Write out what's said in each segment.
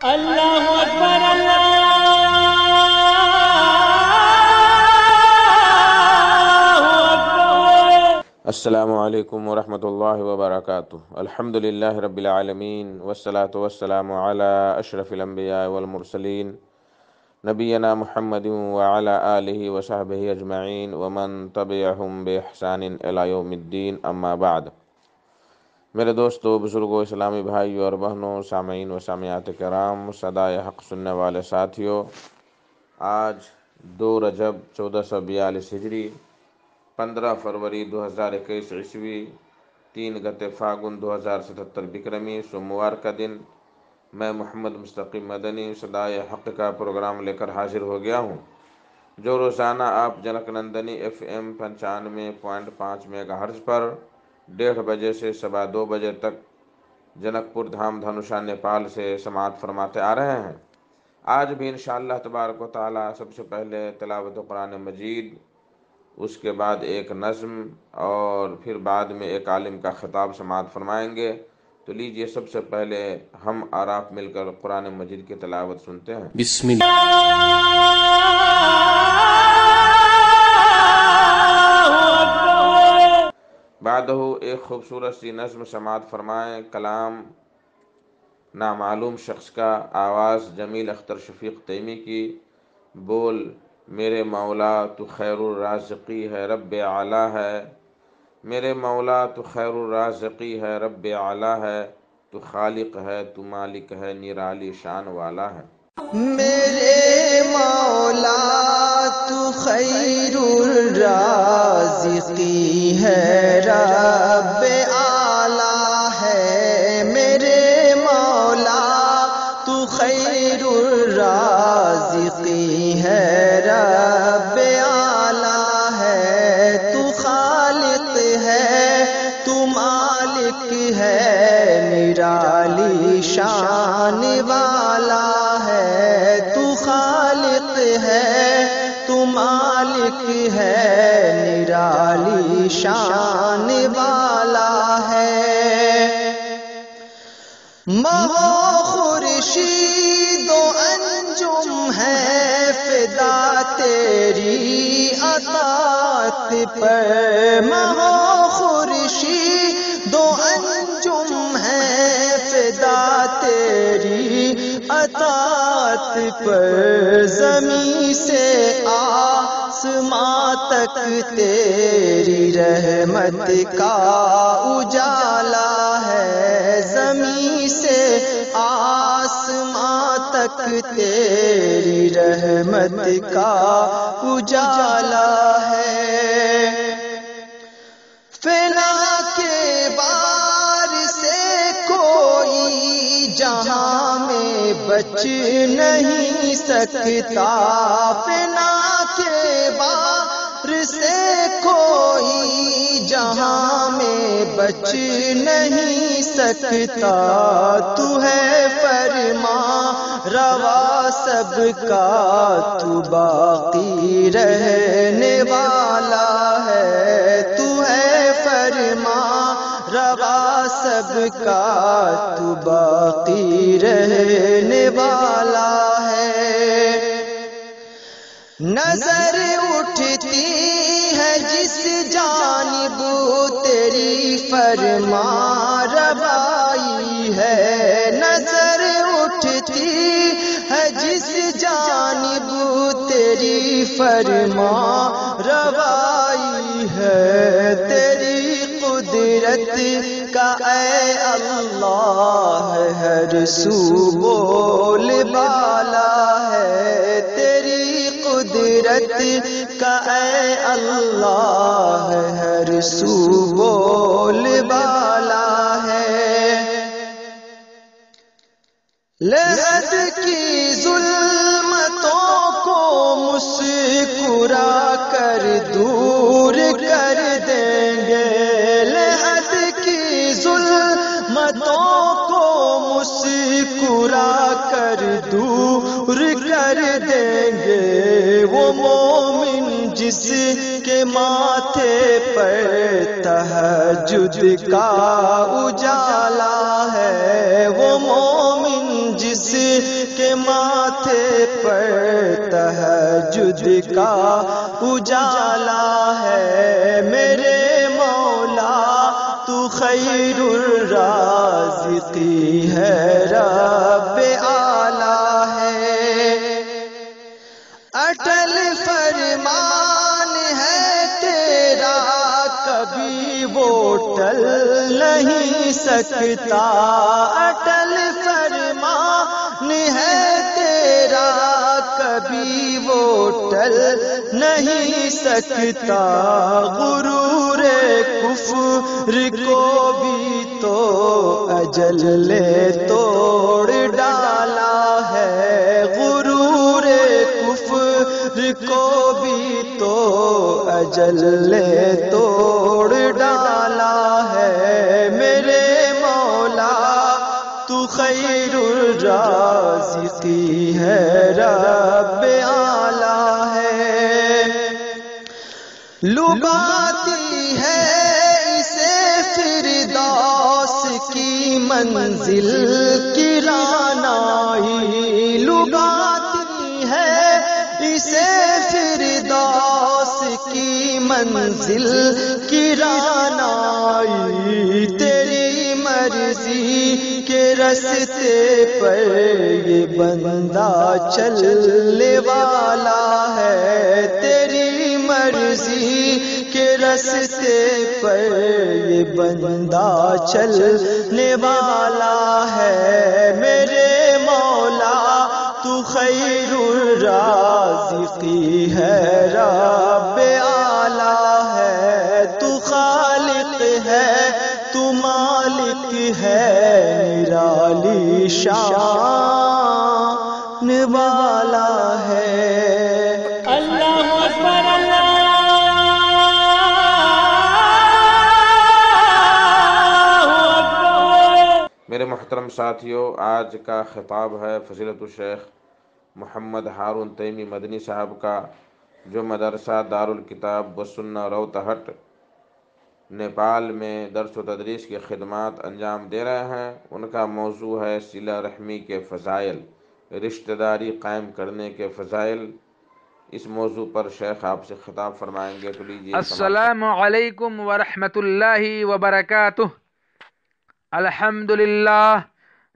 اللہ اکبر اللہ اکبر۔ السلام علیکم ورحمۃ اللہ وبرکاتہ۔ الحمدللہ رب العالمین والصلاة والسلام علی اشرف الانبیاء والمرسلین نبینا محمد وعلی آلہ وصحبہ اجمعین ومن تبعہم بإحسان الی یوم الدین، اما بعد۔ میرے دوستو، بزرگوں، اسلامی بھائیوں اور بہنوں، سامعین و سامعات کرام، صدائے حق سننے والے ساتھیوں، آج 2 رجب 1442 ہجری، 15 فروری 2021 عیسوی، 3 گتے فاگن 2077 بکرمی، سوموار کا دن، میں محمد مستقیم مدنی صدائے حق کا پروگرام لے کر حاضر ہو گیا ہوں، جو روزانہ آپ junk Nandini FM 95.5 megahertz پر 1:30 بجے سے 2:15 بجے تک جنک پور دھام دھنوشا نیپال سے سماعت فرماتے آ رہے ہیں۔ آج بھی انشاءاللہ تبارک و تعالی سب سے پہلے تلاوت قرآن مجید، اس کے بعد ایک نظم اور پھر بعد میں ایک عالم کا خطاب سماعت فرمائیں گے۔ تو لیجئے سب سے پہلے ہم اور آپ مل کر قرآن مجید کی تلاوت سنتے ہیں۔ بسم اللہ۔ بعدہ ایک خوبصورت سی نظم سماعت فرمائیں، کلام نامعلوم شخص کا، آواز جمیل اختر شفیق تیمی کی، بول میرے مولا تو خیر الرازقی ہے، رب اعلیٰ ہے، میرے مولا تو خیر الرازقی ہے، رب اعلیٰ ہے، تو خالق ہے، تو مالک ہے، نرالی شان والا ہے۔ میرے مولا تو خیر الرازقی ہے، رب اعلیٰ ہے، میرے مولا تو خیر الرازقی ہے، رب اعلیٰ ہے، تو خالق ہے، تو مالک ہے، نرالی شان والا ہے، تو خالق ہے، تو مالک ہے، نرالی شان والا ہے۔ ماہ و خورشید و انجم ہے فدا تیری اطاعت پر، ماہ و خورشید و انجم ہے فدا تیری اطاعت پر، زمین سے آسماں تک تیری رحمت کا اجالا ہے، زمین سے آسماں تک تیری رحمت کا اجالا ہے۔ فنا کے بار سے کوئی جہاں میں بچ نہیں سکتا، فنا کے بار سے کوئی جہاں میں بچ نہیں سکتا، تو ہے فرما روا سب کا، تو باقی رہنے والا ہے، تو ہے فرما روا سب کا، تو باقی رہنے والا ہے۔ نظر اٹھتی ہے جس جانب تیری فرما روائی ہے، نظر اٹھتی ہے جس جانب تیری فرما روائی ہے، تیری قدرت کا اے اللہ ہر سو بول بالا ہے، تیری قدرت کا اے اللہ ہر سو بول بالا ہے۔ لحد کی ظلمتوں کو مسکرا کر دور کر دیں گے، لحد کی ظلمتوں کو مسکرا کر دور کر دیں گے، وہ مومن جس کے ماتھے پر تہجد کا اجالا ہے، وہ مومن جس کے ماتھے پر تہجد کا اجالا ہے، میرے مولا تو خیر الرازقی ہے، رب اعلیٰ ہے، اٹل فرمان ہے تیرا کبھی وہ ٹل نہیں سکتا، اٹل فرمان ہے تیرا کبھی وہ ٹل نہیں سکتا، غرور کفر کو بھی تو اجل نے توڑ ڈالا ہے، غرور کفر کو بھی تو اجل نے توڑ ڈالا ہے، میرے مولا تو خیر الرازقی ہے، رب اعلیٰ ہے، لباتی ہے اسے فردوس کی منزل کی رعنائی، لباتی ہے اسے فردوس کی منزل کی رعنائی، تیری مرضی کے رستے پر یہ بندہ چلنے والا ہے، تیری مرضی کے رستے پر یہ بندہ چلنے والا ہے، میرے مولا تو خیر الرازقی ہے، رب اعلیٰ ہے، تو خالق ہے، تو مالک ہے، نرالی شان والا ہے۔ اللہ اکبر اللہ اکبر۔ میرے محترم ساتھیوں، آج کا خطاب ہے فضیلت الشیخ محمد ہارون تیمی مدنی صاحب کا، جو مدرسہ دارالکتاب والسنہ روتہٹ نیپال میں درس و تدریس کی خدمات انجام دے رہے ہیں۔ ان کا موضوع ہے صلہ رحمی کے فضائل، رشتہ داری قائم کرنے کے فضائل۔ اس موضوع پر شیخ آپ سے خطاب فرمائیں گے، تو لیجیے۔ السلام علیکم ورحمۃ اللہ وبرکاتہ۔ الحمدللہ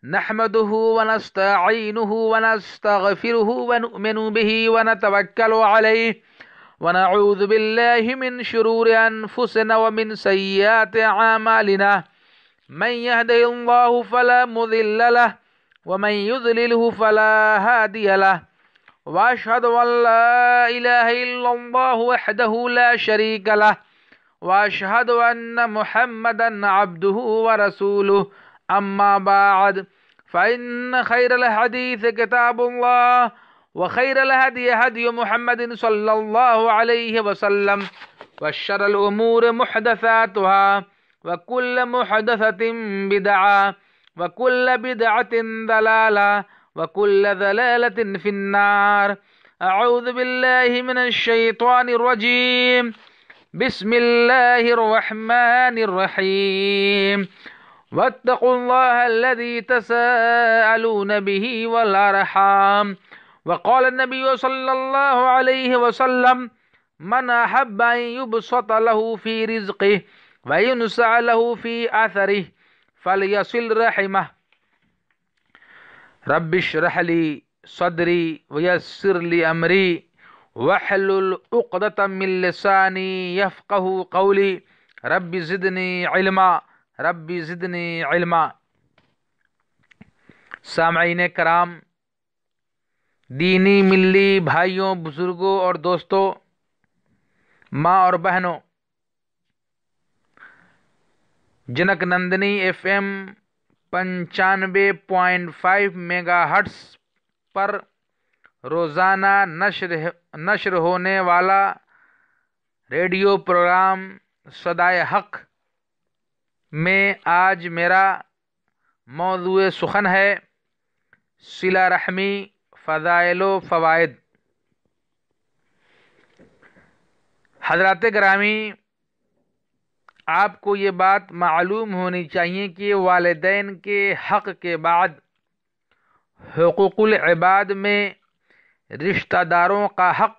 نحمده ونستعینه ونستغفره ونؤمن به ونتوکل علیہ ونعوذ باللہ من شرور انفسنا ومن سیئات اعمالنا، من يهده اللہ فلا مضل له ومن يضلله فلا هادی له، واشهد ان لا الہ الا اللہ وحدہ لا شریک له، واشهد ان محمدا عبده ورسوله، اما بعد فان خیر الحدیث کتاب اللہ وخیر الهدی هدی محمد صلی اللہ علیہ وسلم، وشر الامور محدثاتها وكل محدثة بدعة وكل بدعة ضلالة وكل ضلالة في النار۔ اعوذ باللہ من الشیطان الرجیم، بسم اللہ الرحمن الرحیم، واتقوا اللہ الذی تساءلون به والارحام، وقال النبی صلی اللہ علیہ وسلم من احب ان يبسط له في رزقه وينسع له في اثره فليصل رحمه۔ رب اشرح لي صدری ویسر لی امری واحلل عقدۃ من لسانی یفقہوا قولی، رب زدنی علما، رب زدنی علما۔ سامعین کرام، دینی ملی بھائیوں، بزرگوں اور دوستوں، ماں اور بہنوں، Janak Nandini F M 95.5 megahertz پر روزانہ نشر ہونے والا ریڈیو پروگرام صدائے حق میں آج میرا موضوع سخن ہے صلہ رحمی، فضائل و فوائد۔ حضرات گرامی، آپ کو یہ بات معلوم ہونی چاہیے کہ والدین کے حق کے بعد حقوق العباد میں رشتہ داروں کا حق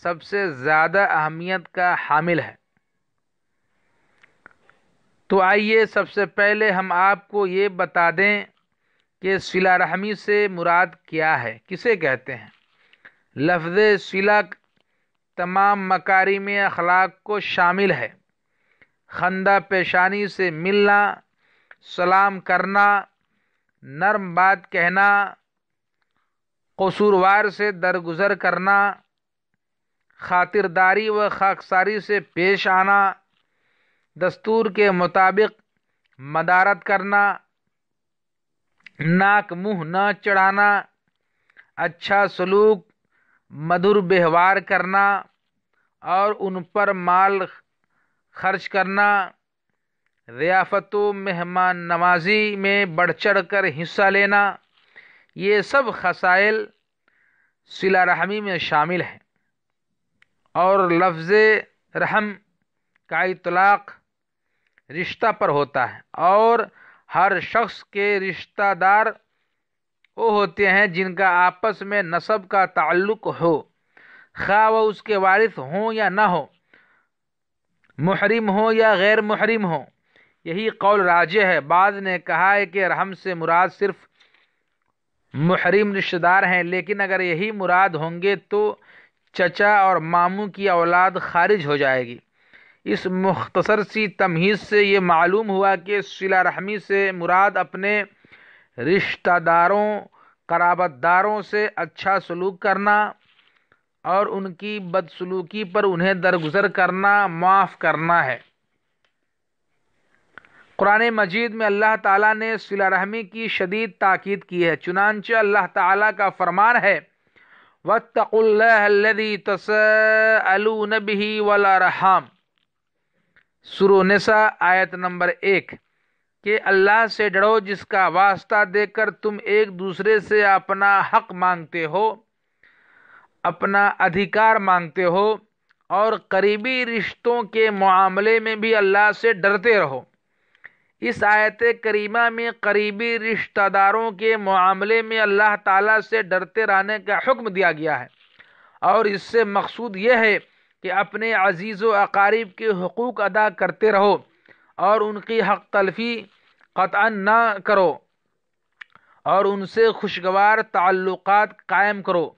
سب سے زیادہ اہمیت کا حامل ہے۔ تو آئیے سب سے پہلے ہم آپ کو یہ بتا دیں کہ صلہ رحمی سے مراد کیا ہے، کسے کہتے ہیں۔ لفظ صلہ تمام مکارم اخلاق کو شامل ہے۔ خندہ پیشانی سے ملنا، سلام کرنا، نرم بات کہنا، قصوروار سے درگزر کرنا، خاطرداری و خاکساری سے پیش آنا، دستور کے مطابق مدارت کرنا، ناک منہ نہ چڑھانا، اچھا سلوک، مدھر ویوہار کرنا اور ان پر مال خرچ کرنا، ضیافت و مہمان نوازی میں بڑھ چڑھ کر حصہ لینا، یہ سب خصائل صلہ رحمی میں شامل ہیں۔ اور لفظ رحم کا اطلاق رشتہ پر ہوتا ہے، اور ہر شخص کے رشتہ دار وہ ہوتے ہیں جن کا آپس میں نسب کا تعلق ہو، خواہ وہ اس کے وارث ہوں یا نہ ہو، محرم ہو یا غیر محرم ہو۔ یہی قول راجح ہے۔ بعض نے کہا ہے کہ رحم سے مراد صرف محرم رشتہ دار ہیں، لیکن اگر یہی مراد ہوں گے تو چچا اور ماموں کی اولاد خارج ہو جائے گی۔ اس مختصر سی تمہید سے یہ معلوم ہوا کہ صلہ رحمی سے مراد اپنے رشتہ داروں، قرابت داروں سے اچھا سلوک کرنا اور ان کی بدسلوکی پر انہیں درگزر کرنا، معاف کرنا ہے۔ قرآن مجید میں اللہ تعالیٰ نے صلہ رحمی کی شدید تاکید کی ہے، چنانچہ اللہ تعالیٰ کا فرمان ہے وَاتَّقُوا اللَّهَ الَّذِي تَسَاءَلُونَ بِهِ وَالْأَرْحَامَ، سورہ نساء آیت نمبر 1، کہ اللہ سے ڈرو جس کا واسطہ دے کر تم ایک دوسرے سے اپنا حق مانگتے ہو، اپنا ادھیکار مانگتے ہو، اور قریبی رشتوں کے معاملے میں بھی اللہ سے ڈرتے رہو۔ اس آیت کریمہ میں قریبی رشتہ داروں کے معاملے میں اللہ تعالیٰ سے ڈرتے رہنے کا حکم دیا گیا ہے، اور اس سے مقصود یہ ہے کہ اپنے عزیز و اقارب کے حقوق ادا کرتے رہو اور ان کی حق تلفی قطعا نہ کرو، اور ان سے خوشگوار تعلقات قائم کرو،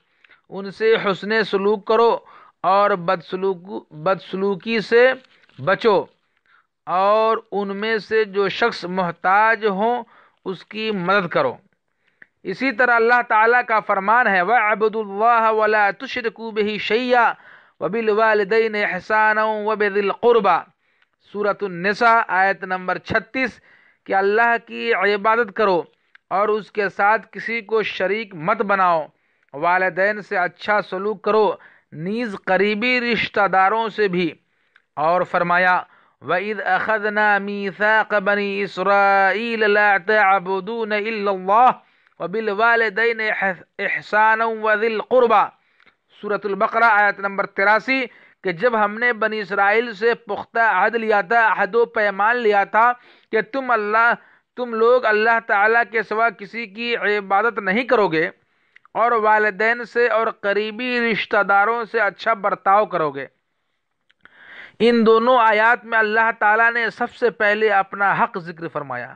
ان سے حسن سلوک کرو اور بدسلوکی سے بچو، اور ان میں سے جو شخص محتاج ہوں اس کی مدد کرو۔ اسی طرح اللہ تعالیٰ کا فرمان ہے وَاعْبُدُوا اللَّهَ وَلَا تُشْرِكُوا بِهِ شَيْئًا وَبِالْوَالِدَيْنِ إِحْسَانًا وَبِذِي الْقُرْبَى، سورۃ النساء آیت نمبر 36، کہ اللہ کی عبادت کرو اور اس کے ساتھ کسی کو شریک مت بناؤ، والدین سے اچھا سلوک کرو، نیز قریبی رشتہ داروں سے بھی۔ اور فرمایا وَإِذْ أَخَذْنَا مِيثَاقَ بَنِي إِسْرَائِيلَ لَا تَعْبُدُونَ إِلَّا اللَّهَ وَبِالْوَالِدَيْنِ إِحْسَانًا وَذِي الْقُرْبَى، سورۃ البقرہ آیت نمبر 83، کہ جب ہم نے بنی اسرائیل سے پختہ عہد لیا تھا، عہد و پیمان لیا تھا کہ تم لوگ اللہ تعالیٰ کے سوا کسی کی عبادت نہیں کرو گے، اور والدین سے اور قریبی رشتہ داروں سے اچھا برتاؤ کرو گے۔ ان دونوں آیات میں اللہ تعالیٰ نے سب سے پہلے اپنا حق ذکر فرمایا،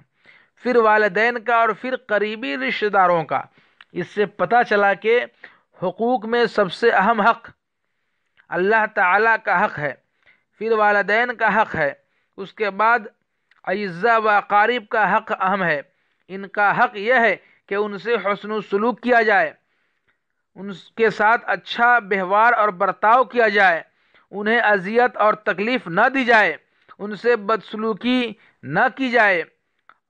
پھر والدین کا اور پھر قریبی رشتہ داروں کا۔ اس سے پتہ چلا کہ حقوق میں سب سے اہم حق اللہ تعالیٰ کا حق ہے، پھر والدین کا حق ہے، اس کے بعد اعزاء و اقارب کا حق اہم ہے۔ ان کا حق یہ ہے کہ ان سے حسن سلوک کیا جائے، ان کے ساتھ اچھا ویوہار اور برتاؤ کیا جائے، انہیں اذیت اور تکلیف نہ دی جائے، ان سے بدسلوکی نہ کی جائے،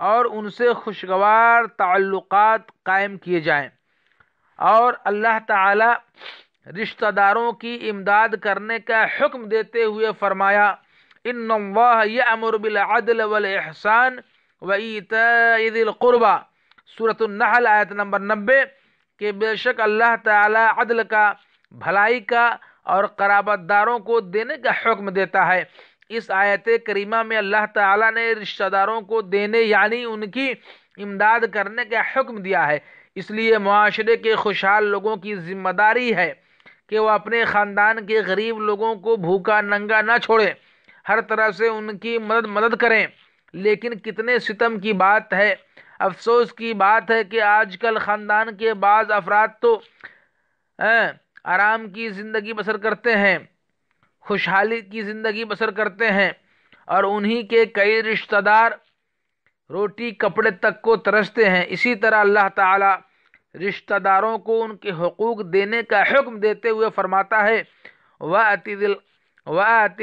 اور ان سے خوشگوار تعلقات قائم کیے جائیں۔ اور اللہ تعالی رشتہ داروں کی امداد کرنے کا حکم دیتے ہوئے فرمایا ان اللہ یأمر بالعدل والاحسان وایتاء ذی القربى، سورۃ النحل آیت نمبر 90، کہ بے شک اللہ تعالی عدل کا، بھلائی کا اور قرابت داروں کو دینے کا حکم دیتا ہے۔ اس آیت کریمہ میں اللہ تعالیٰ نے رشتہ داروں کو دینے یعنی ان کی امداد کرنے کا حکم دیا ہے۔ اس لیے معاشرے کے خوشحال لوگوں کی ذمہ داری ہے کہ وہ اپنے خاندان کے غریب لوگوں کو بھوکا ننگا نہ چھوڑیں، ہر طرح سے ان کی مدد کریں۔ لیکن کتنے ستم کی بات ہے، افسوس کی بات ہے کہ آج کل خاندان کے بعض افراد تو آرام کی زندگی بسر کرتے ہیں، خوشحالی کی زندگی بسر کرتے ہیں، اور انہی کے کئی رشتہ دار روٹی کپڑے تک کو ترستے ہیں۔ اسی طرح اللہ تعالی رشتہ داروں کو ان کے حقوق دینے کا حکم دیتے ہوئے فرماتا ہے وَآتِ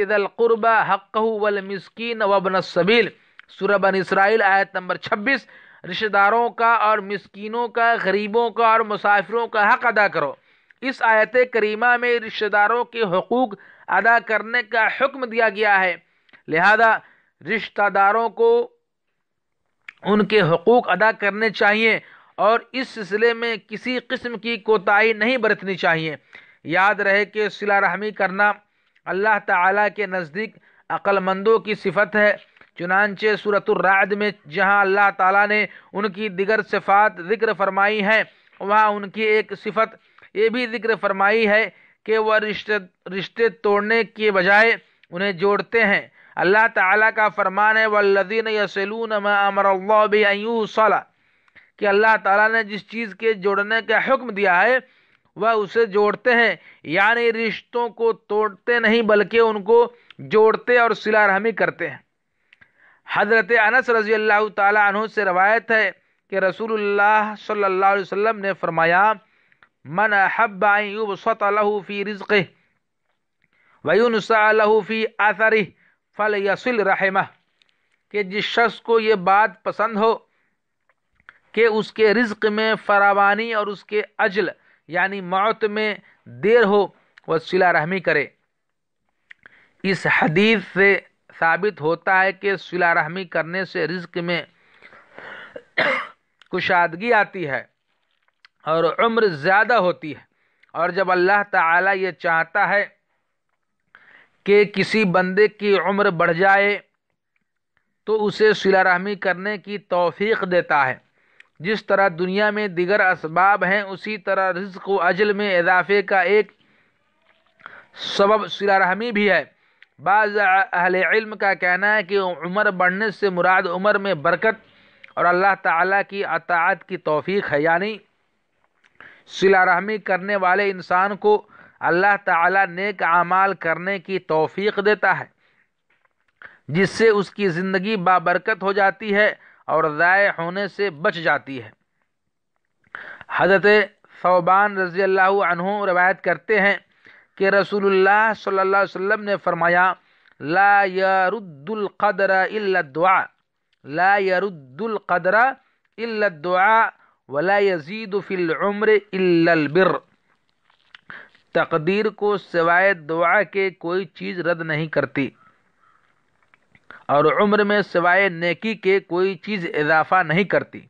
ذَا الْقُرْبَى حَقَّهُ وَالْمِسْكِينَ وَابْنَ السَّبِيلِ، سورہ بنی اسرائیل آیت نمبر 26۔ رشتہ داروں کا اور مسکینوں کا، غریبوں کا اور مسافروں کا حق ادا کرو۔ اس آیت کریمہ میں رشتہ داروں کے حقوق ادا کرنے کا حکم دیا گیا ہے، لہذا رشتہ داروں کو ان کے حقوق ادا کرنے چاہیے اور اس سلسلے میں کسی قسم کی کوتاہی نہیں برتنی چاہیے۔ یاد رہے کہ صلہ رحمی کرنا اللہ تعالیٰ کے نزدیک عقل مندوں کی صفت ہے، چنانچہ سورۃ الرعد میں جہاں اللہ تعالیٰ نے ان کی دیگر صفات ذکر فرمائی ہیں، وہاں ان کی ایک صفت یہ بھی ذکر فرمائی ہے کہ وہ رشتے توڑنے کے بجائے انہیں جوڑتے ہیں۔ اللہ تعالیٰ کا فرمان ہے وَالَّذِينَ يَصِلُونَ مَا أَمَرَ اللَّهُ بِهِ أَن يُوصَلَ، کہ اللہ تعالیٰ نے جس چیز کے جوڑنے کا حکم دیا ہے وہ اسے جوڑتے ہیں، یعنی رشتوں کو توڑتے نہیں بلکہ ان کو جوڑتے اور صلہ رحمی کرتے ہیں۔ حضرت انس رضی اللہ تعالیٰ عنہ سے روایت ہے کہ رسول اللہ صلی اللہ علیہ وسلم نے فرمایا من احب ان یبسط له فی رزقه وینسع له فی اثره فلیصل رحمہ، کہ جس شخص کو یہ بات پسند ہو کہ اس کے رزق میں فراوانی اور اس کے اجل یعنی موت میں دیر ہو، وہ صلہ رحمی کرے۔ اس حدیث سے ثابت ہوتا ہے کہ صلہ رحمی کرنے سے رزق میں کشادگی آتی ہے اور عمر زیادہ ہوتی ہے، اور جب اللہ تعالیٰ یہ چاہتا ہے کہ کسی بندے کی عمر بڑھ جائے تو اسے صلہ رحمی کرنے کی توفیق دیتا ہے۔ جس طرح دنیا میں دیگر اسباب ہیں، اسی طرح رزق و اجل میں اضافے کا ایک سبب صلہ رحمی بھی ہے۔ بعض اہل علم کا کہنا ہے کہ عمر بڑھنے سے مراد عمر میں برکت اور اللہ تعالیٰ کی اطاعت کی توفیق ہے، یعنی صلہ رحمی کرنے والے انسان کو اللہ تعالیٰ نیک اعمال کرنے کی توفیق دیتا ہے، جس سے اس کی زندگی بابرکت ہو جاتی ہے اور ضائع ہونے سے بچ جاتی ہے۔ حضرت ثوبان رضی اللہ عنہ روایت کرتے ہیں کہ رسول اللہ صلی اللہ علیہ وسلم نے فرمایا لا يرد القدر الا الدعاء، لا يرد القدر الا الدعاء ولا يزيد في العمر الا البر، تقدیر کو سوائے دعا کے کوئی چیز رد نہیں کرتی اور عمر میں سوائے نیکی کے کوئی چیز اضافہ نہیں کرتی۔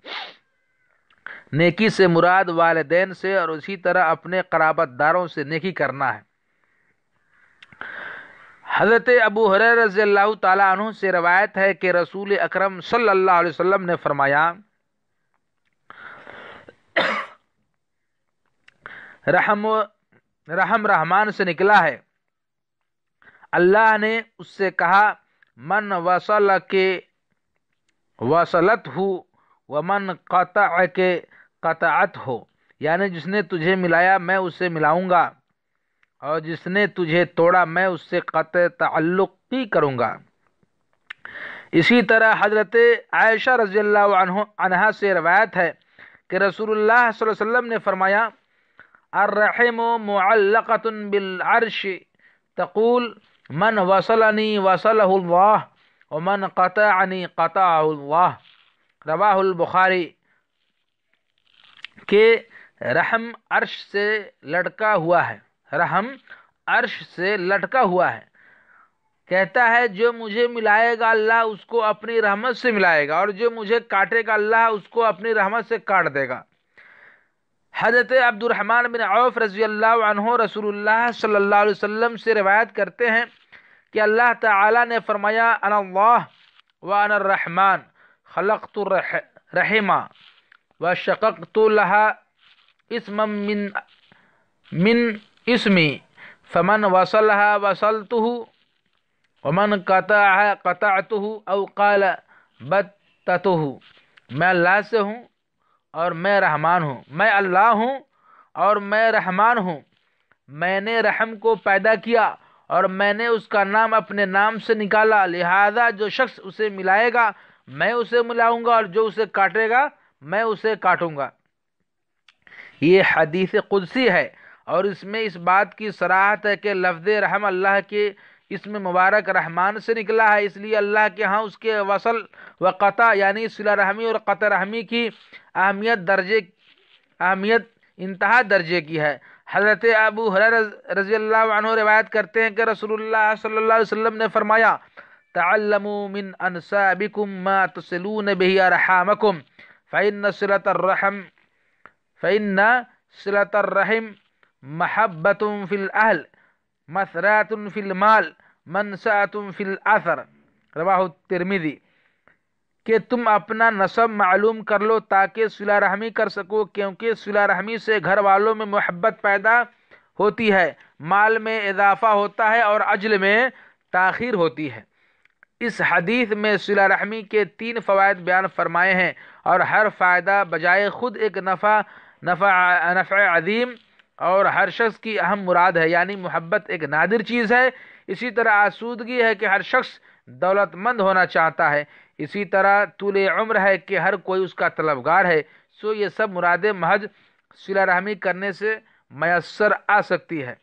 نیکی سے مراد والدین سے اور اسی طرح اپنے قرابت داروں سے نیکی کرنا ہے۔ حضرت ابو ہریرہ رضی اللہ تعالیٰ عنہ سے روایت ہے کہ رسول اکرم صلی اللہ علیہ وسلم نے فرمایا رحم رحمان سے نکلا ہے، اللہ نے اس سے کہا من وصل کے وصلت ہو ومن قطع کے قطعت ہو، یعنی جس نے تجھے ملایا میں اسے ملاؤں گا اور جس نے تجھے توڑا میں اس سے قطع تعلق ہی کروں گا۔ اسی طرح حضرت عائشہ رضی اللہ عنہا سے روایت ہے کہ رسول اللہ صلی اللہ علیہ وسلم نے فرمایا الرحم معلقۃ بالعرش تقول من وصلنی وصلہ اللہ ومن قطعنی قطعہ اللہ، رواہ البخاری، کہ رحم عرش سے لٹکا ہوا ہے، رحم عرش سے لٹکا ہوا ہے، کہتا ہے جو مجھے ملائے گا اللہ اس کو اپنی رحمت سے ملائے گا اور جو مجھے کاٹے گا اللہ اس کو اپنی رحمت سے کاٹ دے گا۔ حضرت عبد الرحمن بن عوف رضی اللہ عنہ رسول اللہ صلی اللہ علیہ وسلم سے روایت کرتے ہیں کہ اللہ تعالی نے فرمایا انا اللہ وانا الرحمن خلقت الرحمہ وشققت لها اسما من اسمی فمن وصلها وصلته ومن قطعها قطعته او قال بتته. میں اللہ سے ہوں اور میں رحمان ہوں، میں اللہ ہوں اور میں رحمان ہوں. میں نے رحم کو پیدا کیا اور میں نے اس کا نام اپنے نام سے نکالا، لہذا جو شخص اسے ملائے گا میں اسے ملاؤں گا، اور جو اسے کاٹے گا میں اسے کاٹوں گا. یہ حدیث قدسی ہے اور اس میں اس بات کی صراحت ہے کہ لفظ رحم اللہ کے اسم مبارک رحمان سے نکلا ہے، اس لیے اللہ کے ہاں اس کے وصل و قطع یعنی صلہ رحمی اور قطع رحمی کی اہمیت انتہا درجے کی ہے. حضرت ابو ہریرہ رضی اللہ عنہ روایت کرتے ہیں کہ رسول اللہ صلی اللہ علیہ وسلم نے فرمایا تعلموا من انسابکم ما تصلون به ارحامکم فإن صلة الرحم محبۃ فی الاہل مثرات فی المال منسعۃ فی الاثر. رواہ الترمذی. کہ تم اپنا نسب معلوم کر لو تاکہ صلہ رحمی کر سکو، کیونکہ صلہ رحمی سے گھر والوں میں محبت پیدا ہوتی ہے، مال میں اضافہ ہوتا ہے اور اجل میں تاخیر ہوتی ہے. اس حدیث میں صلہ رحمی کے 3 فوائد بیان فرمائے ہیں اور ہر فائدہ بجائے خود ایک نفع عظیم اور ہر شخص کی اہم مراد ہے، یعنی محبت ایک نادر چیز ہے. اسی طرح آسودگی ہے کہ ہر شخص دولت مند ہونا چاہتا ہے. اسی طرح طول عمر ہے کہ ہر کوئی اس کا طلبگار ہے. سو یہ سب مرادیں محض صلہ رحمی کرنے سے میسر آ سکتی ہے.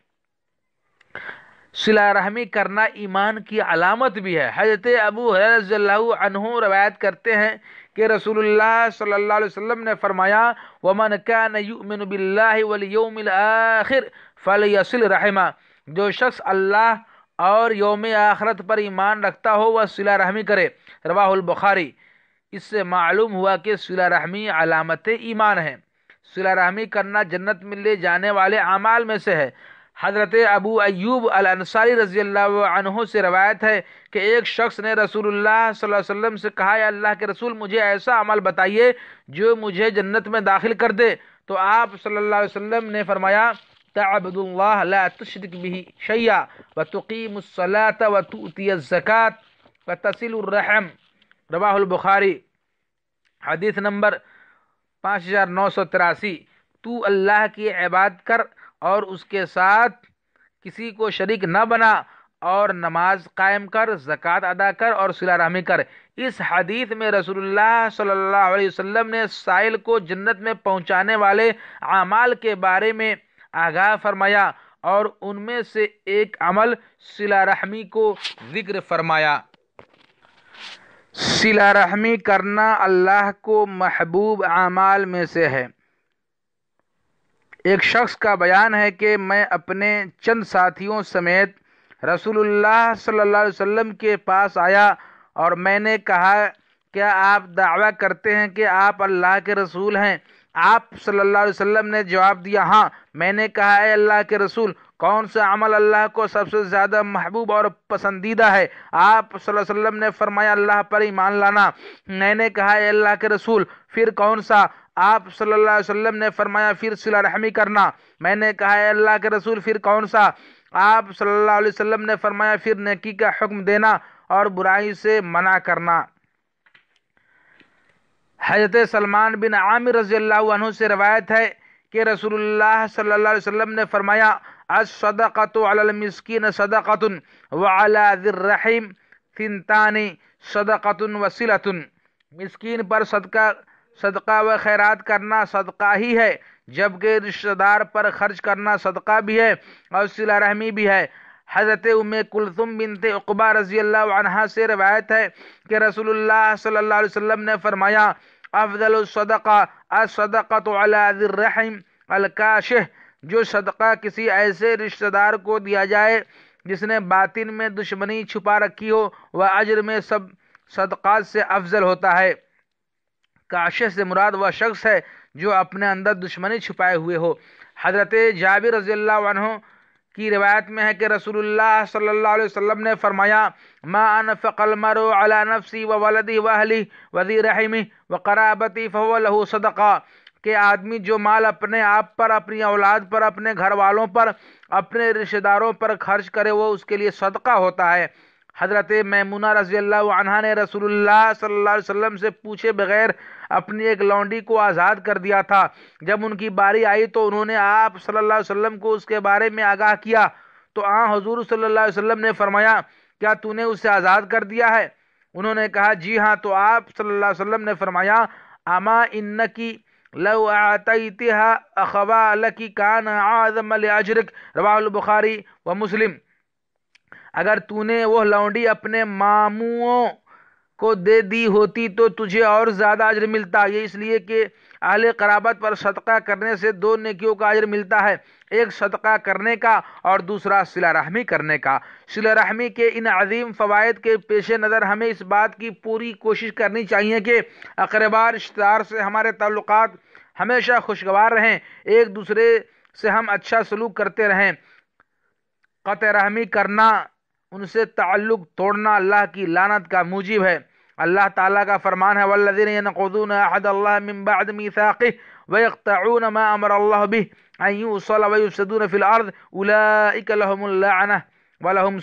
صلہ رحمی کرنا ایمان کی علامت بھی ہے. حضرت ابو ہریرہ رضی اللہ عنہ روایت کرتے ہیں کہ رسول اللہ صلی اللہ علیہ وسلم نے فرمایا وَمَنْ كَانَ يُؤْمِنُ بِاللَّهِ وَالْيَوْمِ الْآخِرِ فَلْيَصِلْ رَحِمَهُ. جو شخص اللہ اور یوم آخرت پر ایمان رکھتا ہو وہ صلہ رحمی کرے. رواہ البخاری. اس سے معلوم ہوا کہ صلہ رحمی علامت ایمان ہے. صلہ رحمی کرنا جنت میں لے جانے والے اعمال میں سے ہے. حضرت ابو ایوب الانصاری رضی اللہ عنہ سے روایت ہے کہ ایک شخص نے رسول اللہ صلی اللہ علیہ وسلم سے کہا یا اللہ کے رسول مجھے ایسا عمل بتائیے جو مجھے جنت میں داخل کر دے. تو آپ صلی اللہ علیہ وسلم نے فرمایا تعبد اللہ لا تشرک به شیئا وتقیم الصلاة وتؤتی الزکاة وتصل الرحم. رواہ البخاری. حدیث نمبر 5983. تو اللہ کی عبادت کر اور اس کے ساتھ کسی کو شریک نہ بنا، اور نماز قائم کر، زکوٰۃ ادا کر اور صلہ رحمی کر. اس حدیث میں رسول اللہ صلی اللہ علیہ وسلم نے سائل کو جنت میں پہنچانے والے اعمال کے بارے میں آگاہ فرمایا اور ان میں سے ایک عمل صلہ رحمی کو ذکر فرمایا. صلہ رحمی کرنا اللہ کو محبوب اعمال میں سے ہے. ایک شخص کا بیان ہے کہ میں اپنے چند ساتھیوں سمیت رسول اللہ صلی اللہ علیہ وسلم کے پاس آیا اور میں نے کہا کیا آپ دعویٰ کرتے ہیں کہ آپ اللہ کے رسول ہیں؟ آپ صلی اللہ علیہ وسلم نے جواب دیا ہاں. میں نے کہا اے اللہ کے رسول کون سا عمل اللہ کو سب سے زیادہ محبوب اور پسندیدہ ہے؟ آپ صلی اللہ علیہ وسلم نے فرمایا اللہ پر ایمان لانا. میں نے کہا اے اللہ کے رسول پھر کون سا؟ آپ صلی اللہ علیہ وسلم نے فرمایا پھر صلہ رحمی کرنا. میں نے کہا اے اللہ کے رسول پھر کون سا؟ آپ صلی اللہ علیہ وسلم نے فرمایا پھر نیکی کا حکم دینا اور برائی سے منع کرنا. حضرت سلمان بن عامر رضی اللہ عنہ سے روایت ہے کہ رسول اللہ صلی اللہ علیہ وسلم نے فرمایا الصدقۃ علی المسکین صدقۃ وعلی ذی الرحم ثنتان صدقۃ وصلۃ. مسکین پر صدقہ و خیرات کرنا صدقہ ہی ہے، جبکہ رشتہ دار پر خرچ کرنا صدقہ بھی ہے اور صلہ رحمی بھی ہے. حضرت ام کلثوم بنت عقبہ رضی اللہ عنہا سے روایت ہے کہ رسول اللہ صلی اللہ علیہ وسلم نے فرمایا افضل الصدقہ الصدقۃ علی ذی الرحم الکاشح. جو صدقہ کسی ایسے رشتہ دار کو دیا جائے جس نے باطن میں دشمنی چھپا رکھی ہو وہ اجر میں سب صدقات سے افضل ہوتا ہے. کاشح سے مراد وہ شخص ہے جو اپنے اندر دشمنی چھپائے ہوئے ہو. حضرت جابر رضی اللہ عنہ کی روایت میں ہے کہ رسول اللہ صلی اللہ علیہ وسلم نے فرمایا ما انفق المرء علی نفسی و ولدی و اہلی و ذی رحمی و قرابتی فهو له صدقہ، کہ آدمی جو مال اپنے آپ پر، اپنی اولاد پر، اپنے گھر والوں پر، اپنے رشتہ داروں پر خرچ کرے وہ اس کے لیے صدقہ ہوتا ہے۔ حضرت میمونہ رضی اللہ عنہا نے رسول اللہ صلی اللہ علیہ وسلم سے پوچھے بغیر اپنی ایک لونڈی کو آزاد کر دیا تھا۔ جب ان کی باری آئی تو انہوں نے آپ صلی اللہ علیہ وسلم کو اس کے بارے میں آگاہ کیا، تو حضور صلی اللہ علیہ وسلم نے فرمایا کیا تو نے اسے آزاد کر دیا ہے؟ انہوں نے کہا جی ہاں، تو آپ صلی اللہ علیہ وسلم نے فرمایا اما انکی لو اعطیتها اخوا لکی کان اعظم لاجرک، رواہ البخاری و مسلم۔ اگر تو نے وہ لونڈی اپنے ماموں کو دے دی ہوتی تو تجھے اور زیادہ اجر ملتا، یہ اس لیے کہ اہل قرابت پر صدقہ کرنے سے دو نیکیوں کا اجر ملتا ہے، ایک صدقہ کرنے کا اور دوسرا صلہ رحمی کرنے کا۔ صلہ رحمی کے ان عظیم فوائد کے پیش نظر ہمیں اس بات کی پوری کوشش کرنی چاہیے کہ اقربا رشتہ دار سے ہمارے تعلقات ہمیشہ خوشگوار رہیں، ایک دوسرے سے ہم اچھا سلوک کرتے رہیں۔ قطع رحمی کرنا، ان سے تعلق توڑنا اللہ کی لعنت کا موجب ہے۔ اللہ تعالیٰ کا فرمان ہے والذین ینقضون عہد اللہ من بعد میثاقہ ویقطعون ما امر اللہ بہ ان یوصل ویفسدون فی الارض اولئک لهم اللعنہ ولہم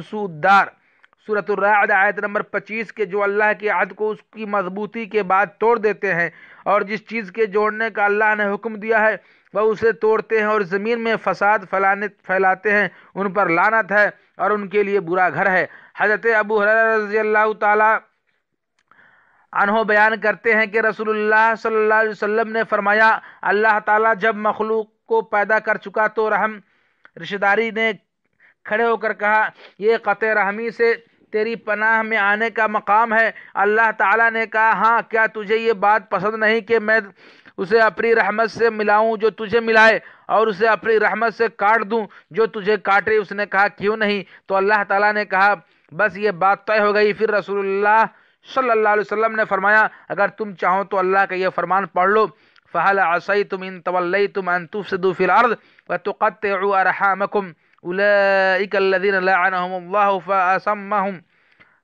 سوء الدار۔ سورۃ الرعد آیت نمبر 25 کے جو اللہ کے عہد کو اس کی مضبوطی کے بعد توڑ دیتے ہیں اور جس چیز کے جوڑنے کا اللہ نے حکم دیا ہے وہ اسے توڑتے ہیں اور زمین میں فساد پھیلاتے ہیں، ان پر لعنت ہے اور ان کے لیے برا گھر ہے۔ حضرت ابو ہریرہ رضی اللہ تعالی عنہ بیان کرتے ہیں کہ رسول اللہ صلی اللہ علیہ وسلم نے فرمایا اللہ تعالیٰ جب مخلوق کو پیدا کر چکا تو رحم رشتہ داری نے کھڑے ہو کر کہا یہ قطع رحمی سے تیری پناہ میں آنے کا مقام ہے۔ اللہ تعالیٰ نے کہا ہاں، کیا تجھے یہ بات پسند نہیں کہ میں اسے اپنی رحمت سے ملاؤں جو تجھے ملائے اور اسے اپنی رحمت سے کاٹ دوں جو تجھے کاٹے؟ اس نے کہا کیوں نہیں؟ تو اللہ تعالیٰ نے کہا بس یہ بات طے ہو گئی۔ پھر رسول اللہ صلی اللہ علیہ وسلم نے فرمایا اگر تم چاہو تو اللہ کا یہ فرمان پڑھ لو فَهَلْ عَصَيْتُمْ إِن تَوَلَّيْتُمْ أَن تُفْسِدُوا فِي الْأَرْضِ وَتُقَطِّعُوا أَرْحَامَكُمْ أُولَئِكَ الَّذِينَ لَعَنَهُمُ اللَّهُ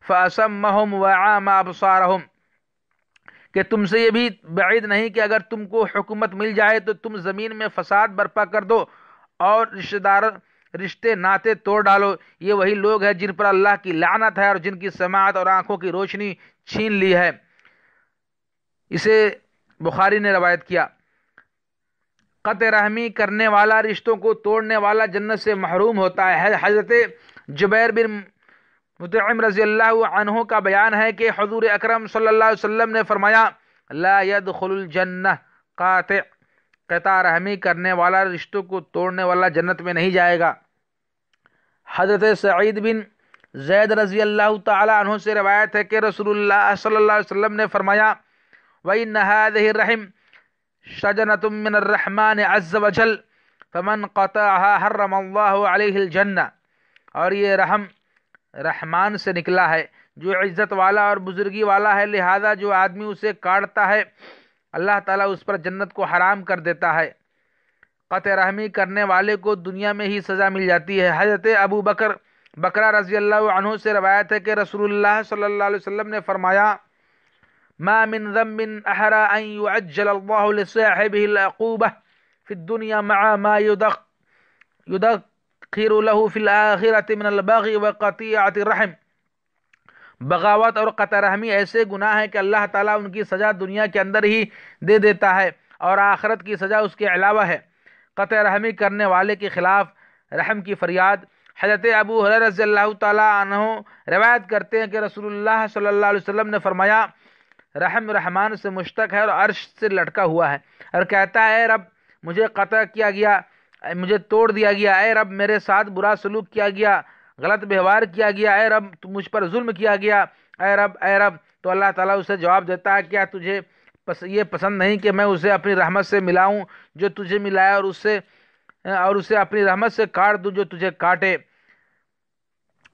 فَأَصَمَّهُمْ وَأَعْمَى أَبْصَارَهُمْ، کہ تم سے یہ بھی بعید نہیں کہ اگر تم کو حکومت مل جائے تو تم زمین میں فساد برپا کر دو اور رشتے ناطے توڑ ڈالو۔ یہ وہی لوگ ہیں جن پر اللہ کی لعنت ہے اور جن کی سماعت اور آنکھوں کی روشنی چھین لی ہے۔ اسے بخاری نے روایت کیا۔ قطع رحمی کرنے والا، رشتوں کو توڑنے والا جنت سے محروم ہوتا ہے۔ حضرت جبیر بن مطعم رضی اللہ عنہ کا بیان ہے کہ حضور اکرم صلی اللہ علیہ وسلم نے فرمایا لا يدخل الجنہ قاطع، قطع رحمی کرنے والا، رشتوں کو توڑنے والا جنت میں نہیں جائے گا۔ حضرت سعید بن زید رضی اللہ تعالی عنہ سے روایت ہے کہ رسول اللہ صلی اللہ علیہ وسلم نے فرمایا وَإِنَّ هَذِهِ الرَّحِمَ شَجَنَةٌ مِّنَ الرَّحْمَٰنِ عَزَّ وَجَلَّ فَمَنْ قَطَعَهَا حَرَّمَ اللَّهُ عَلَيْهِ الْجَنَّةَ، اور یہ رحم رحمان سے نکلا ہے جو عزت والا اور بزرگی والا ہے، لہذا جو آدمی اسے کاٹتا ہے اللہ تعالیٰ اس پر جنت کو حرام کر دیتا ہے۔ قطع رحمی کرنے والے کو دنیا میں ہی سزا مل جاتی ہے۔ حضرت ابو بکرہ رضی اللہ عنہ سے روایت ہے کہ رسول اللہ صلی اللہ علیہ وسلم نے فرمایا ما من ذنب احرى ان يعجل الله لصاحبه العقوبة في الدنيا مع ما يدخر له في الآخرة من البغي وقطيعة الرحم۔ بغاوت اور قطع رحمی ایسے گناہ ہیں کہ اللہ تعالیٰ ان کی سزا دنیا کے اندر ہی دے دیتا ہے اور آخرت کی سزا اس کے علاوہ ہے۔ قطع رحمی کرنے والے کے خلاف رحم کی فریاد۔ حضرت ابو ہریرہ رضی اللہ تعالیٰ عنہ روایت کرتے ہیں کہ رسول اللہ صلی اللہ علیہ وسلم نے فرمایا رحم رحمان سے مشتق ہے اور عرش سے لٹکا ہوا ہے اور کہتا ہے اے رب مجھے قطع کیا گیا، مجھے توڑ دیا گیا، اے رب میرے ساتھ برا سلوک کیا گیا، غلط ویوہار کیا گیا، اے رب مجھ پر ظلم کیا گیا، اے رب تو اللہ تعالیٰ اسے جواب دیتا ہے کیا تجھے یہ پسند نہیں کہ میں اسے اپنی رحمت سے ملاؤں جو تجھے ملائے اور اسے اپنی رحمت سے کاٹ دوں جو تجھے کاٹے۔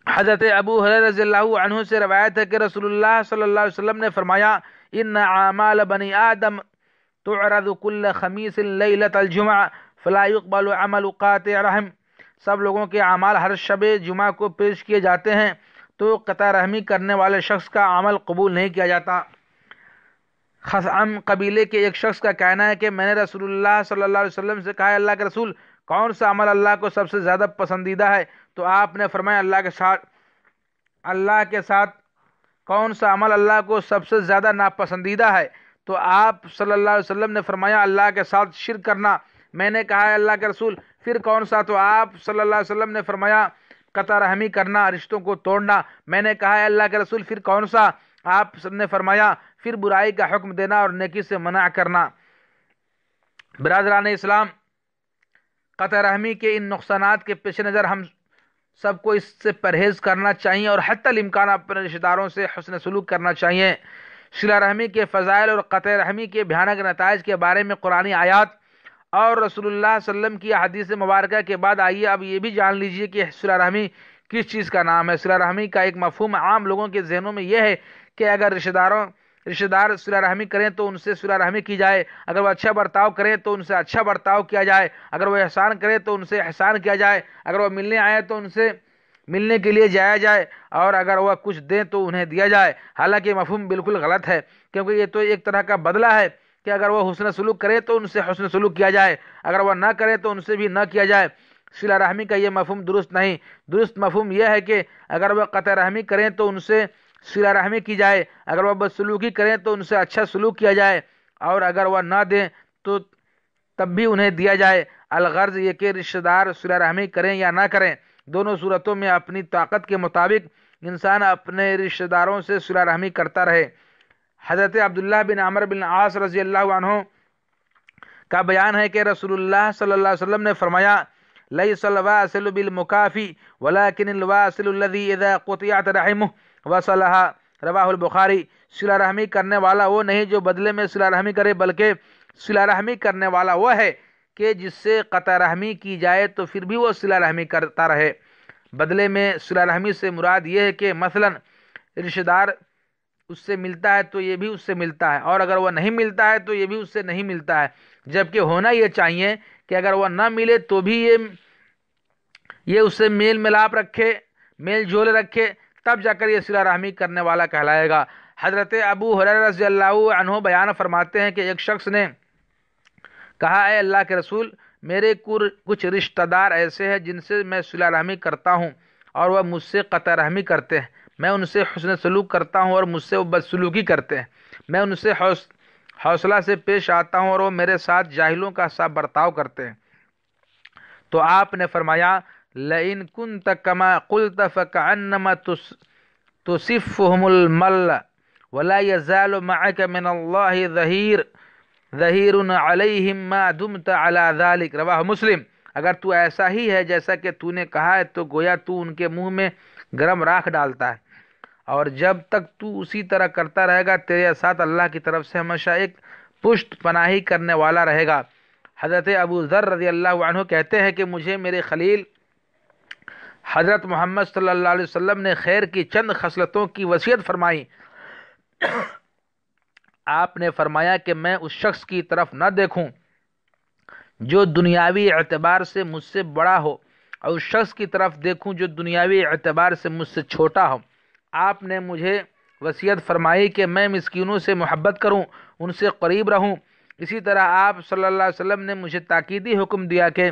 حضرت ابو ہریرہ رضی اللہ عنہ سے روایت ہے کہ رسول اللہ صلی اللہ علیہ وسلم نے فرمایا ان اعمال بنی آدم تعرض كل خميس ليلة الجمعة فلا يقبل عمل قاطع رحم، سب لوگوں کے اعمال ہر شب جمعہ کو پیش کیے جاتے ہیں تو قطع رحمی کرنے والے شخص کا عمل قبول نہیں کیا جاتا۔ خثعم قبیلے کے ایک شخص کا کہنا ہے کہ میں نے رسول اللہ صلی اللہ علیہ وسلم سے کہا، اللہ کے رسول کون سا عمل اللہ کو سب سے زیادہ پسندیدہ ہے؟ تو آپ نے فرمایا اللہ کے ساتھ کون سا عمل اللہ کو سب سے زیادہ ناپسندیدہ ہے؟ تو آپ صلی اللہ علیہ وسلم نے فرمایا اللہ کے ساتھ شرک کرنا۔ میں نے کہا ہے اللہ کے رسول پھر کون سا؟ تو آپ صلی اللہ علیہ وسلم نے فرمایا قطع رحمی کرنا، رشتوں کو توڑنا۔ میں نے کہا ہے اللہ کے رسول پھر کون سا؟ آپ نے فرمایا پھر برائی کا حکم دینا اور نیکی سے منع کرنا۔ برادران اسلام، قطع رحمی کے ان نقصانات کے پیش نظر ہم سب کو اس سے پرہیز کرنا چاہیے اور حتی الامکان اپنے رشتہ داروں سے حسن سلوک کرنا چاہیے۔ صلہ رحمی کے فضائل اور قطع رحمی کے بھیانک نتائج کے بارے میں قرآنی آیات اور رسول اللہ صلی اللہ علیہ وسلم کی حدیث مبارکہ کے بعد آئیے اب یہ بھی جان لیجئے کہ صلہ رحمی کس چیز کا نام ہے۔ صلہ رحمی کا ایک مفہوم عام لوگوں کے ذہنوں میں یہ ہے کہ اگر رشتہ دار صلہ رحمی کریں تو ان سے صلہ رحمی کی جائے، اگر وہ اچھا برتاؤ کریں تو ان سے اچھا برتاؤ کیا جائے، اگر وہ احسان کریں تو ان سے احسان کیا جائے، اگر وہ ملنے آئے تو ان سے ملنے کے لیے جایا جائے، اور اگر وہ کچھ دیں تو انہیں دیا جائے۔ حالانکہ یہ مفہوم بالکل غلط ہے، کیونکہ یہ تو ایک طرح کا بدلہ ہے کہ اگر وہ حسن سلوک کرے تو ان سے حسن سلوک کیا جائے، اگر وہ نہ کرے تو ان سے بھی نہ کیا جائے۔ صلہ رحمی کا یہ مفہوم درست نہیں۔ درست مفہوم یہ ہے کہ اگر وہ قطع رحمی کریں تو ان سے صلہ رحمی کی جائے، اگر وہ بدسلوکی کریں تو ان سے اچھا سلوک کیا جائے، اور اگر وہ نہ دیں تو تب بھی انہیں دیا جائے۔ الغرض یہ کہ رشتہ دار صلہ رحمی کریں یا نہ کریں، دونوں صورتوں میں اپنی طاقت کے مطابق انسان اپنے رشتہ داروں سے صلہ رحمی کرتا رہے۔ حضرت عبداللہ بن عمرو بن العاص رضی اللہ عنہ کا بیان ہے کہ رسول اللہ صلی اللہ علیہ وسلم نے فرمایا لیس الواصل بالمکافی ولکن الواصل الذی اذا قطعت رحمہ وصلھا، رواہ البخاری۔ صلہ رحمی کرنے والا وہ نہیں جو بدلے میں صلہ رحمی کرے، بلکہ صلہ رحمی کرنے والا وہ ہے کہ جس سے قطع رحمی کی جائے تو پھر بھی وہ صلہ رحمی کرتا رہے۔ بدلے میں صلہ رحمی سے مراد یہ ہے کہ مثلا رشتہ دار اس سے ملتا ہے تو یہ بھی اس سے ملتا ہے، اور اگر وہ نہیں ملتا ہے تو یہ بھی اس سے نہیں ملتا ہے، جبکہ ہونا یہ چاہیے کہ اگر وہ نہ ملے تو بھی یہ اس سے میل ملاپ رکھے، میل جول رکھے، تب جا کر یہ صلہ رحمی کرنے والا کہلائے گا۔ حضرت ابو ہریرہ رضی اللہ عنہ بیان فرماتے ہیں کہ ایک شخص نے کہا، اے اللہ کے رسول، میرے کچھ رشتہ دار ایسے ہیں جن سے میں صلہ رحمی کرتا ہوں اور وہ مجھ سے قطع رحمی کرتے ہیں، میں ان سے حسن سلوک کرتا ہوں اور مجھ سے وہ بدسلوکی کرتے ہیں، میں ان سے حوصلہ سے پیش آتا ہوں اور وہ میرے ساتھ جاہلوں کا سا برتاؤ کرتے ہیں۔ تو آپ نے فرمایا لئن كنت كما قلت فكأنما تصفهم المل ولا يزال معك من الله ظهير عليهم ما دمت على ذلك، رواہ مسلم۔ اگر تو ایسا ہی ہے جیسا کہ تو نے کہا ہے تو گویا تو ان کے منہ میں گرم راکھ ڈالتا ہے، اور جب تک تو اسی طرح کرتا رہے گا تیرے ساتھ اللہ کی طرف سے ہمیشہ ایک پشت پناہی کرنے والا رہے گا۔ حضرت ابو ذر رضی اللہ عنہ کہتے ہیں کہ مجھے میرے خلیل حضرت محمد صلی اللہ علیہ وسلم نے خیر کی چند خصلتوں کی وصیت فرمائی۔ آپ نے فرمایا کہ میں اس شخص کی طرف نہ دیکھوں جو دنیاوی اعتبار سے مجھ سے بڑا ہو، اور اس شخص کی طرف دیکھوں جو دنیاوی اعتبار سے مجھ سے چھوٹا ہو۔ آپ نے مجھے وصیت فرمائی کہ میں مسکینوں سے محبت کروں، ان سے قریب رہوں۔ اسی طرح آپ صلی اللہ علیہ وسلم نے مجھے تاکیدی حکم دیا کہ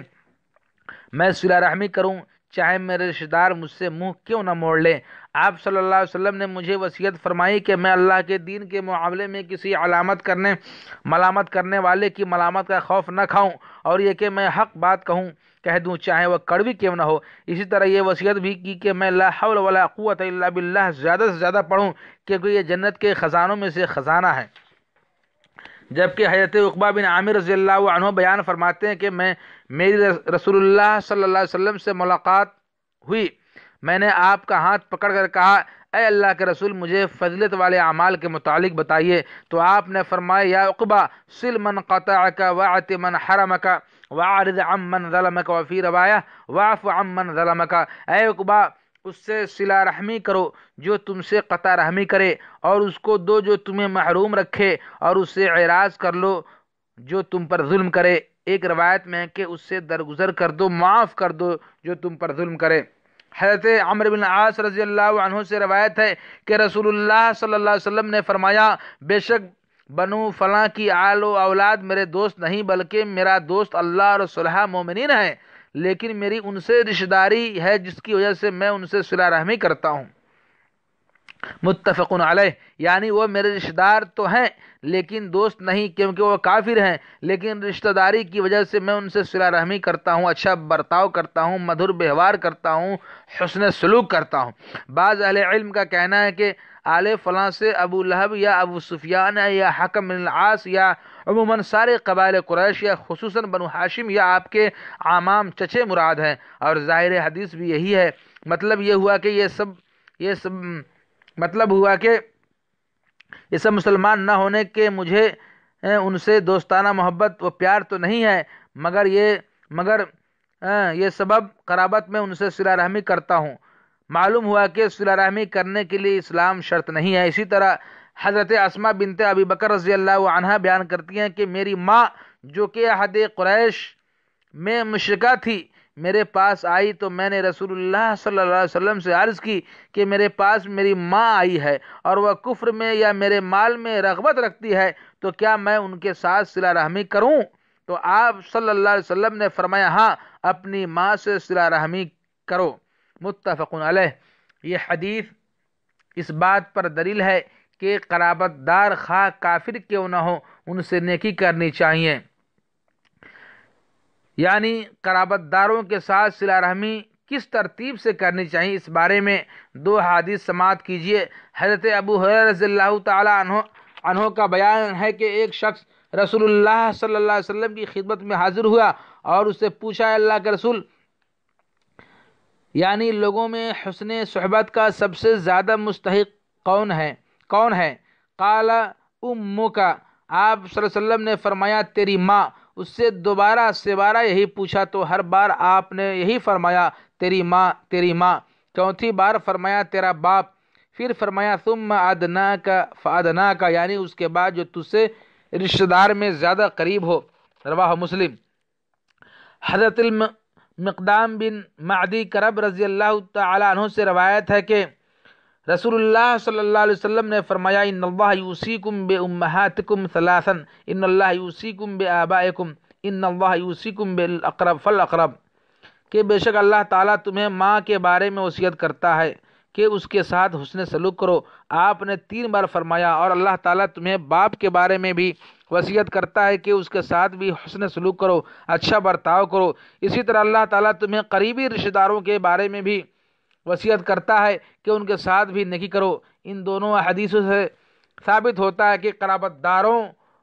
میں صلہ رحمی کروں، چاہے میرے رشتہ دار مجھ سے منہ کیوں نہ موڑ لیں۔ آپ صلی اللہ علیہ وسلم نے مجھے وصیت فرمائی کہ میں اللہ کے دین کے معاملے میں کسی ملامت کرنے والے کی ملامت کا خوف نہ کھاؤں، اور یہ کہ میں حق بات کہہ دوں چاہے وہ کڑوی کیوں نہ ہو۔ اسی طرح یہ وصیت بھی کی کہ میں لا حول ولا قوت الا باللہ زیادہ سے زیادہ پڑھوں، کیونکہ یہ جنت کے خزانوں میں سے خزانہ ہے۔ جبکہ حضرت عقبہ بن عامر رضی اللہ عنہ بیان فرماتے ہیں کہ میری رسول اللہ صلی اللہ علیہ وسلم سے ملاقات ہوئی، میں نے آپ کا ہاتھ پکڑ کر کہا، اے اللہ کے رسول مجھے فضیلت والے اعمال کے متعلق بتائیے۔ تو آپ نے فرمایا، یا عقبہ صل من قطعک واعط من حرمک واعرض عن من ظلمک، وفی روایہ واعف عن من ظلمک، اے عقبہ اس سے صلہ رحمی کرو جو تم سے قطع رحمی کرے، اور اس کو دو جو تمہیں محروم رکھے، اور اس سے اعراض کر لو جو تم پر ظلم کرے۔ ایک روایت میں ہے کہ اس سے درگزر کر دو، معاف کر دو جو تم پر ظلم کرے۔ حضرت عمرو بن العاص رضی اللہ عنہ سے روایت ہے کہ رسول اللہ صلی اللہ علیہ وسلم نے فرمایا، بے شک بنو فلاں کی آل و اولاد میرے دوست نہیں بلکہ میرا دوست اللہ اور صالح مومنین ہیں، لیکن میری ان سے رشتہ داری ہے جس کی وجہ سے میں ان سے صلہ رحمی کرتا ہوں۔ متفق علیہ، یعنی وہ میرے رشتہ دار تو ہیں لیکن دوست نہیں، کیونکہ وہ کافر ہیں، لیکن رشتہ داری کی وجہ سے میں ان سے صلہ رحمی کرتا ہوں، اچھا برتاؤ کرتا ہوں، مدھر ویوہار کرتا ہوں، حسن سلوک کرتا ہوں۔ بعض اہل علم کا کہنا ہے کہ آل فلاں سے ابو لہب یا ابو سفیان یا حکم بن العاص یا عموماً سارے قبائل قریش یا خصوصاً بنو ہاشم یا آپ کے عمام چچے مراد ہیں، اور ظاہر حدیث بھی یہی ہے۔ مطلب یہ ہوا کہ یہ سب مسلمان نہ ہونے کے مجھے ان سے دوستانہ محبت و پیار تو نہیں ہے، مگر یہ سبب قرابت میں ان سے صلہ رحمی کرتا ہوں۔ معلوم ہوا کہ صلہ رحمی کرنے کے لیے اسلام شرط نہیں ہے۔ اسی طرح حضرت اسماء بنت ابی بکر رضی اللہ عنہا بیان کرتی ہیں کہ میری ماں جو کہ عہد قریش میں مشرکہ تھی میرے پاس آئی تو میں نے رسول اللہ صلی اللہ علیہ وسلم سے عرض کی کہ میرے پاس میری ماں آئی ہے اور وہ کفر میں یا میرے مال میں رغبت رکھتی ہے، تو کیا میں ان کے ساتھ صلہ رحمی کروں؟ تو آپ صلی اللہ علیہ وسلم نے فرمایا، ہاں، اپنی ماں سے صلہ رحمی کرو۔ متفق علیہ۔ یہ حدیث اس بات پر دلیل ہے کہ قرابت دار خواہ کافر کیوں نہ ہو ان سے نیکی کرنی چاہیے۔ یعنی قرابت داروں کے ساتھ صلہ رحمی کس ترتیب سے کرنی چاہیے، اس بارے میں دو حدیث سماعت کیجیے۔ حضرت ابو ہریرہ رضی اللہ تعالی عنہ کا بیان ہے کہ ایک شخص رسول اللہ صلی اللہ علیہ وسلم کی خدمت میں حاضر ہوا اور اس سے پوچھا، اللہ کے رسول، یعنی لوگوں میں حسن صحبت کا سب سے زیادہ مستحق کون ہے؟ قال امک، آپ صلی اللہ علیہ وسلم نے فرمایا تیری ماں۔ اس سے دوبارہ سیبارہ یہی پوچھا تو ہر بار آپ نے یہی فرمایا تیری ماں۔ چوتھی بار فرمایا تیرا باپ، پھر فرمایا ثم ادناک فادناک، یعنی اس کے بعد جو تجھ سے رشتہ دار میں زیادہ قریب ہو۔ رواہ مسلم۔ حضرت المقدام بن معدی کرب رضی اللہ تعالی عنہ سے روایت ہے کہ رسول اللہ صلی اللہ علیہ وسلم نے فرمایا، ان اللہ یوصیکم بامہاتکم ثلاثا، ان اللہ یوصیکم بآبائکم، ان اللہ یوصیکم بالاقرب فالاقرب، کہ بے شک اللہ تعالیٰ تمہیں ماں کے بارے میں وصیت کرتا ہے کہ اس کے ساتھ حسن سلوک کرو۔ آپ نے 3 بار فرمایا، اور اللہ تعالیٰ تمہیں باپ کے بارے میں بھی وصیت کرتا ہے کہ اس کے ساتھ بھی حسن سلوک کرو، اچھا برتاؤ کرو۔ اسی طرح اللہ تعالیٰ تمہیں قریبی رشتہ داروں کے بارے میں بھی وصیت کرتا ہے کہ ان کے ساتھ بھی نیکی کرو۔ ان دونوں حدیثوں سے ثابت ہوتا ہے کہ قرابت داروں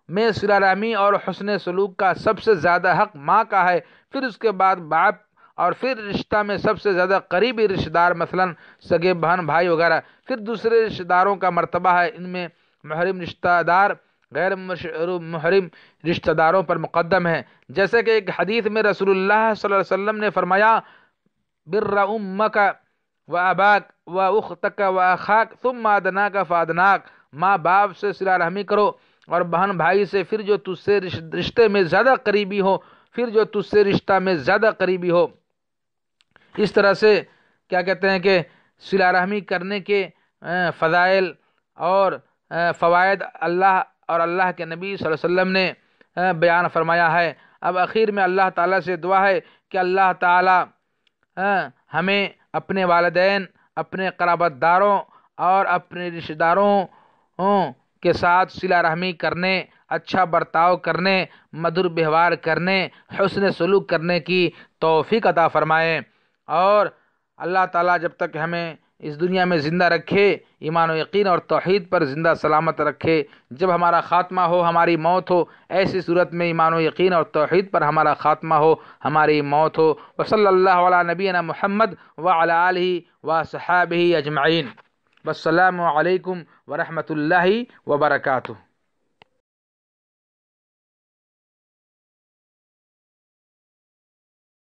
میں صلہ رحمی اور حسن سلوک کا سب سے زیادہ حق ماں کا ہے، پھر اس کے بعد باپ، اور پھر رشتہ میں سب سے زیادہ قریبی رشتہ دار مثلاً سگے بہن بھائی وغیرہ، پھر دوسرے رشتہ داروں کا مرتبہ ہے۔ ان میں محرم رشتہ دار غیر محرم رشتہ داروں پر مقدم ہے، جیسے کہ ایک حدیث میں رسول اللہ صلی اللہ علیہ وسلم نے فرمایا، بر امک و اباک و اختک و اخاک ثم ادناک فادناک، ماں باپ سے صلہ رحمی کرو اور بہن بھائی سے، پھر جو تجھ سے رشتے میں زیادہ قریبی ہو، پھر جو تجھ سے رشتہ میں زیادہ قریبی ہو۔ اس طرح سے کیا کہتے ہیں کہ صلہ رحمی کرنے کے فضائل اور فوائد اللہ اور اللہ کے نبی صلی اللہ علیہ وسلم نے بیان فرمایا ہے۔ اب اخیر میں اللہ تعالیٰ سے دعا ہے کہ اللہ تعالیٰ ہمیں اپنے والدین، اپنے قرابت داروں اور اپنے رشتہ داروں کے ساتھ صلہ رحمی کرنے، اچھا برتاؤ کرنے، مدھر ویوہار کرنے، حسن سلوک کرنے کی توفیق عطا فرمائے، اور اللہ تعالیٰ جب تک ہمیں اس دنیا میں زندہ رکھے ایمان و یقین اور توحید پر زندہ سلامت رکھے۔ جب ہمارا خاتمہ ہو، ہماری موت ہو، ایسی صورت میں ایمان و یقین اور توحید پر ہمارا خاتمہ ہو، ہماری موت ہو۔ وصلی اللہ علی نبینا محمد وعلی آلہ وصحابہ اجمعین۔ والسلام علیکم ورحمۃ اللہ وبرکاتہ۔